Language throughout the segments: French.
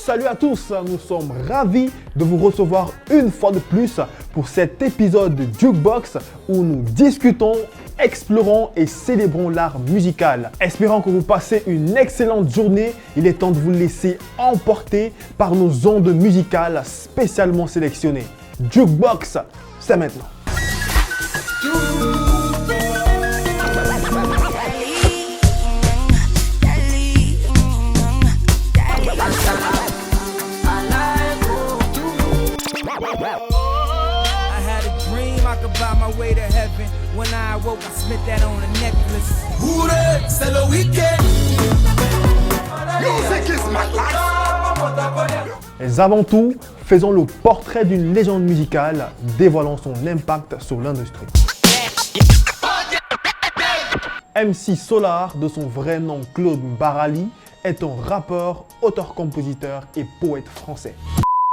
salut à tous, nous sommes ravis de vous recevoir une fois de plus pour cet épisode de Jukebox où nous discutons, explorons et célébrons l'art musical. Espérant que vous passez une excellente journée, il est temps de vous laisser emporter par nos ondes musicales spécialement sélectionnées. Jukebox, c'est maintenant. Way to heaven. When I awoke, I spent that on a necklace. Hooray, c'est le week-end. Music is my life. Mais avant tout, faisons le portrait d'une légende musicale dévoilant son impact sur l'industrie. MC Solar, de son vrai nom Claude Barali, est un rappeur, auteur-compositeur et poète français.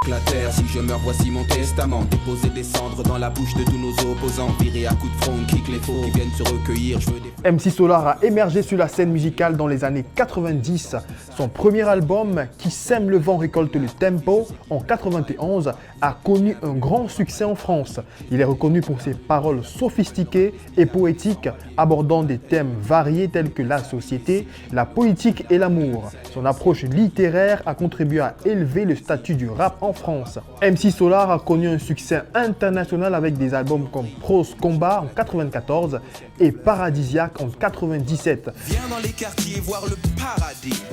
La terre, si je meurs, voici mon testament. Déposer des cendres dans la bouche de tous nos opposants. Virer à coups de front, kick les faux qui viennent se recueillir. Je veux des... MC Solar a émergé sur la scène musicale dans les années 90. Son premier album, Qui sème le vent récolte le tempo, en 91, a connu un grand succès en France. Il est reconnu pour ses paroles sophistiquées et poétiques, abordant des thèmes variés tels que la société, la politique et l'amour. Son approche littéraire a contribué à élever le statut du rap en France. MC Solar a connu un succès international avec des albums comme Prose Combat en 94 et Paradisiaque en 97. Viens dans les quartiers voir le paradis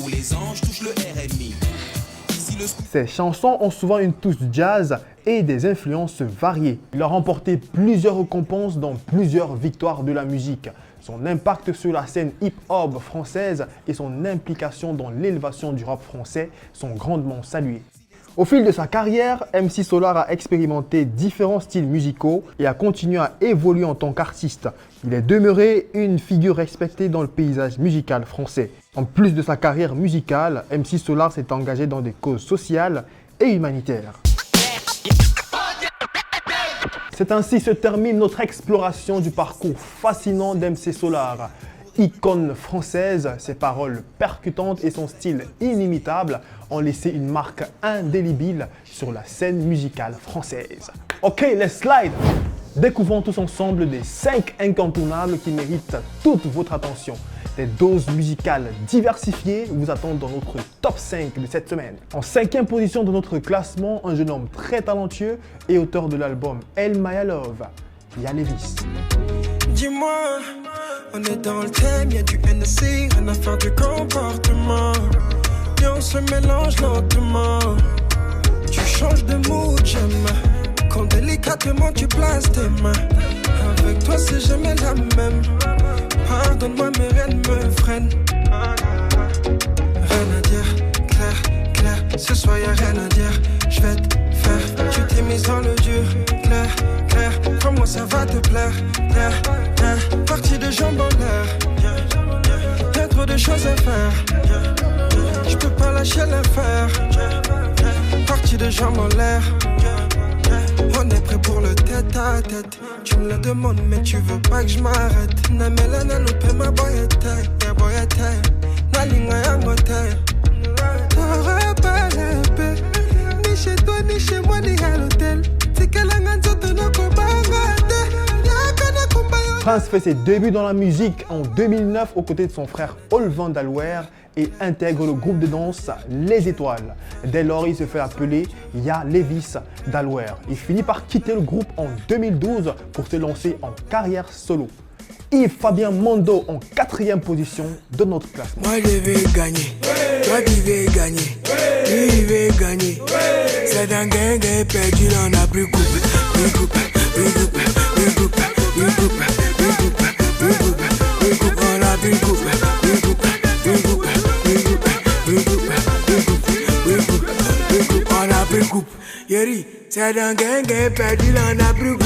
où les anges touchent le RMI. Ses chansons ont souvent une touche jazz et des influences variées. Il a remporté plusieurs récompenses dans plusieurs victoires de la musique. Son impact sur la scène hip-hop française et son implication dans l'élévation du rap français sont grandement salués. Au fil de sa carrière, MC Solar a expérimenté différents styles musicaux et a continué à évoluer en tant qu'artiste. Il est demeuré une figure respectée dans le paysage musical français. En plus de sa carrière musicale, MC Solar s'est engagé dans des causes sociales et humanitaires. C'est ainsi se termine notre exploration du parcours fascinant d'MC Solar. Icône française, ses paroles percutantes et son style inimitable ont laissé une marque indélébile sur la scène musicale française. Ok, let's slide! Découvrons tous ensemble des 5 incontournables qui méritent toute votre attention. Des doses musicales diversifiées vous attendent dans notre top 5 de cette semaine. En 5e position de notre classement, un jeune homme très talentueux et auteur de l'album El Maya Love, Y'a Lévis. Dis-moi, on est dans le thème, y'a du NC, rien à faire du comportement. Et on se mélange lentement. Tu changes de mood, j'aime. Quand délicatement tu places tes mains. Avec toi c'est jamais la même. Pardonne-moi mais rien ne me freine. Rien à dire, clair, clair. Ce soir y'a rien à dire, je vais te faire. Tu t'es mise dans le dur, clair, clair. Crois-moi ça va te plaire, clair, clair. Partie de jambes en l'air. Y'a trop de choses à faire. Je peux pas lâcher l'affaire. Partie de jambes en l'air. On est prêt pour le tête à tête. Tu me le demandes mais tu veux pas que je m'arrête. Na melana lupe ma boyete, ya boyete. Na linga ya mote. T'aurais pas l'épée. Ni chez toi ni chez moi ni à l'hôtel. C'est que la nganzoto no kobangate. Prince fait ses débuts dans la musique en 2009 aux côtés de son frère Olvan Dalwer et intègre le groupe de danse Les Étoiles. Dès lors, il se fait appeler Y'a Lévis Dalwer. Il finit par quitter le groupe en 2012 pour se lancer en carrière solo. Yves Fabien Mondo en 4e position de notre classement. Moi je vais gagner, toi tu veux gagner, lui il veut gagner. C'est un gang perdu, on a plus coupé, plus coupé, plus coupé, plus coupé, plus coupé, plus coupé, plus coupé, plus coupé, on a plus coupé, plus coupé, plus coupé, plus coupé, plus coupé, plus coupé, plus coupé, plus coupé, on a plus coupé. Yeri, c'est un gang perdu, on a plus coupé,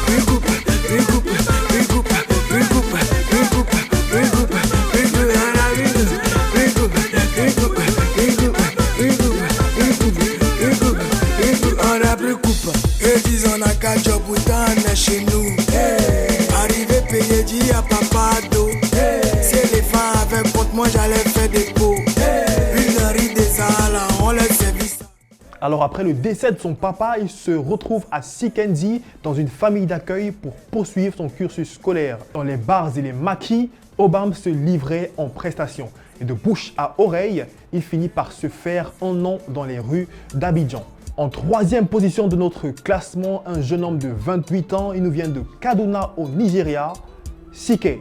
plus coupé, plus coupé, plus coupé. Chez nous, arrivé payé dit à papa d'eau. Si les femmes avaient contre moi, j'allais faire des pots. Une rue des Alors après le décès de son papa, il se retrouve à Sikenzi dans une famille d'accueil pour poursuivre son cursus scolaire. Dans les bars et les maquis, Obama se livrait en prestations. Et de bouche à oreille, il finit par se faire un nom dans les rues d'Abidjan. En troisième position de notre classement, un jeune homme de 28 ans, il nous vient de Kaduna au Nigeria, CKay.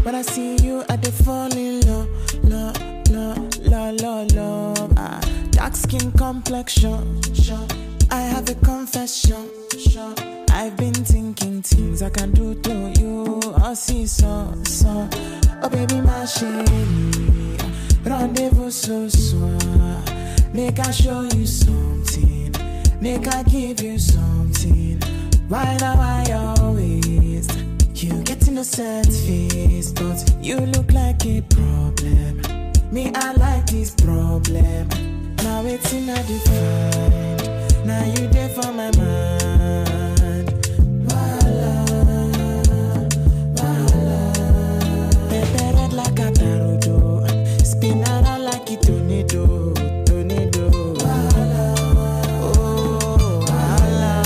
When I see you, I dey fall in love, love. Dark skin complexion, I have a confession. I've been thinking things I can do to you. I see so. Oh baby, my chérie, rendezvous ce soir. Make I show you something. Make I give you something. Right now I always. You get innocent face, but you look like a problem. Me, I like this problem. Now it's in a define. Now you there for my mind. Voila, voila. Pepe red like a tarudo. Spin around like a tornado. Voila, oh, voila.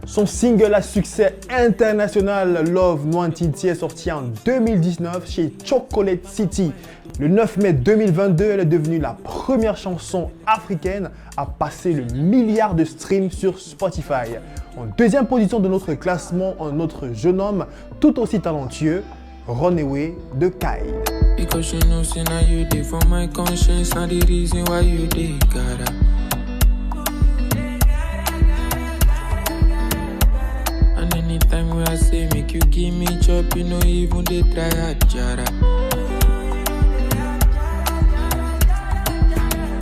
Son single à succès international Love Nwantiti est sorti en 2019 chez Chocolate City. Le 9 mai 2022, elle est devenue la première chanson africaine à passer le milliard de streams sur Spotify. En deuxième position de notre classement, un autre jeune homme tout aussi talentueux, Runaway de Kaid. Because you know, say now you dey for my conscience, now the reason why you dey gotta. And anytime when I say make you give me chop, you know even they try a jara.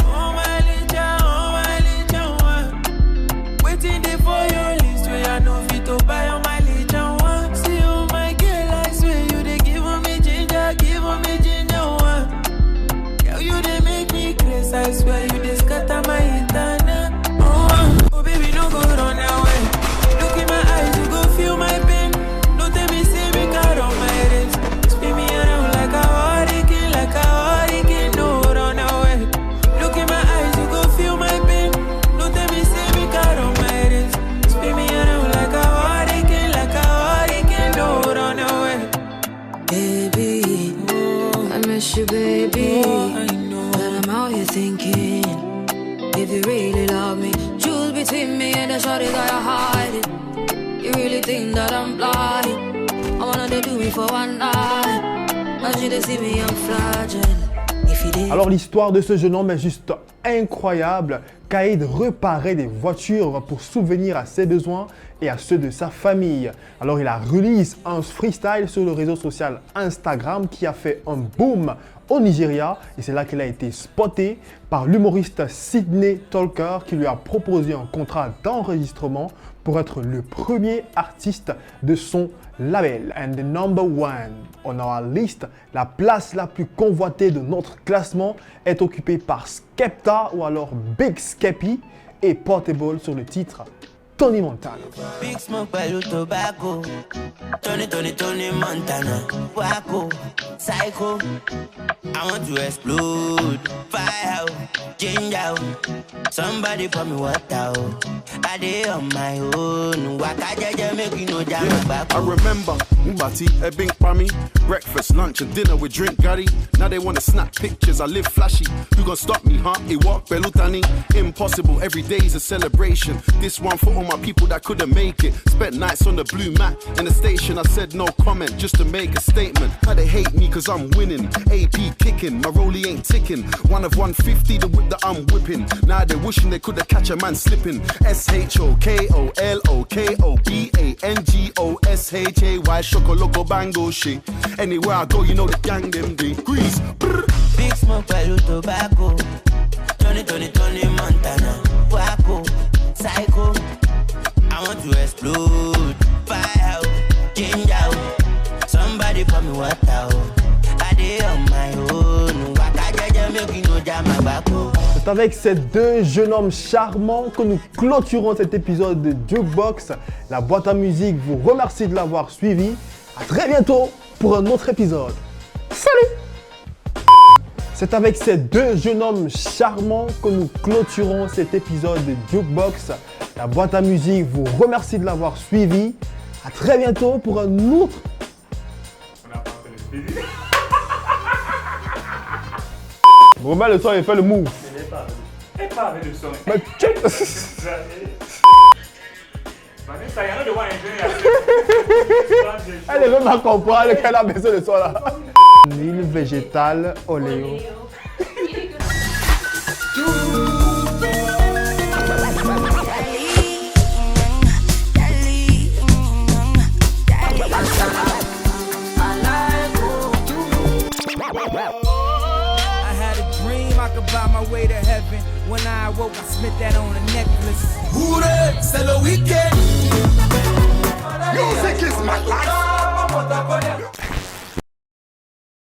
Oh my little one, waiting there for your list where I know fit to buy on my little one. See oh my girl, I swear you they give me ginger one. Girl you they make me crazy, I swear you they scatter my internet. Oh baby no go run away. Look in my eyes, you go feel my pain. Don't tell me say me cut on my wrist. Spin me around like a hurricane, no run away. Look in my eyes, you go feel my pain. Don't tell me say me cut on my wrist. Spin me around like a hurricane, no run away. Baby, I miss you, baby. I know. But I'm out here thinking, if you really love me, choose between me and the shorty that you're hiding. You really think that I'm blind? I wanna do me for one night. But you see me, I'm fragile. If you did. Alors l'histoire de ce jeune homme est juste incroyable. Kaid réparait des voitures pour subvenir à ses besoins et à ceux de sa famille. Alors il a release un freestyle sur le réseau social Instagram qui a fait un boom au Nigeria et c'est là qu'il a été spoté par l'humoriste Sydney Talker qui lui a proposé un contrat d'enregistrement pour être le premier artiste de son label. And the number one on our list, la place la plus convoitée de notre classement est occupée par Skepta ou alors Big Skeppy et Portable sur le titre Tony Montana. Big Smoke pẹ̀lú tobacco. Tony Montana. Waco, psycho. I want to explode. Fire out, change out. Somebody pour me water. I dey on my own. Waka jaja make you no jam back. I remember Mbati, Ebbing Pami. Breakfast, lunch and dinner with drink Gary. Now they wanna snap pictures, I live flashy. You gon' stop me, huh? It walk Belutani. Impossible, every day's a celebration. This one for all my people that couldn't make it. Spent nights on the blue mat in the station. I said no comment just to make a statement. How they hate me cause I'm winning. AP kicking, my rollie ain't ticking. One of 150 the whip that I'm whipping. Now they wishing they could've catch a man slipping. SHOKOLOKOBANGOSHAY Shokoloco bango shit. Anywhere I go you know the gang them they grease. Big Smoke pẹ̀lú tobacco. Tony Montana. Waco, psycho. I want to explode. Fire out, change out. Somebody pour me water. I dey on my own. Waka jaja make you no jam my back. C'est avec ces deux jeunes hommes charmants que nous clôturons cet épisode de Jukebox. La boîte à musique vous remercie de l'avoir suivi. À très bientôt pour un autre épisode. Salut! C'est avec ces deux jeunes hommes charmants que nous clôturons cet épisode de Jukebox. La boîte à musique vous remercie de l'avoir suivi. À très bientôt pour un autre... Remets le son et fais le move. Et pas avec le son. Mais check. Elle est même à comprendre qu'elle a besoin de ça là. Huile végétale oléo. I could buy my way to heaven. When I awoke, I spent that on a necklace. Ure, c'est le week-end.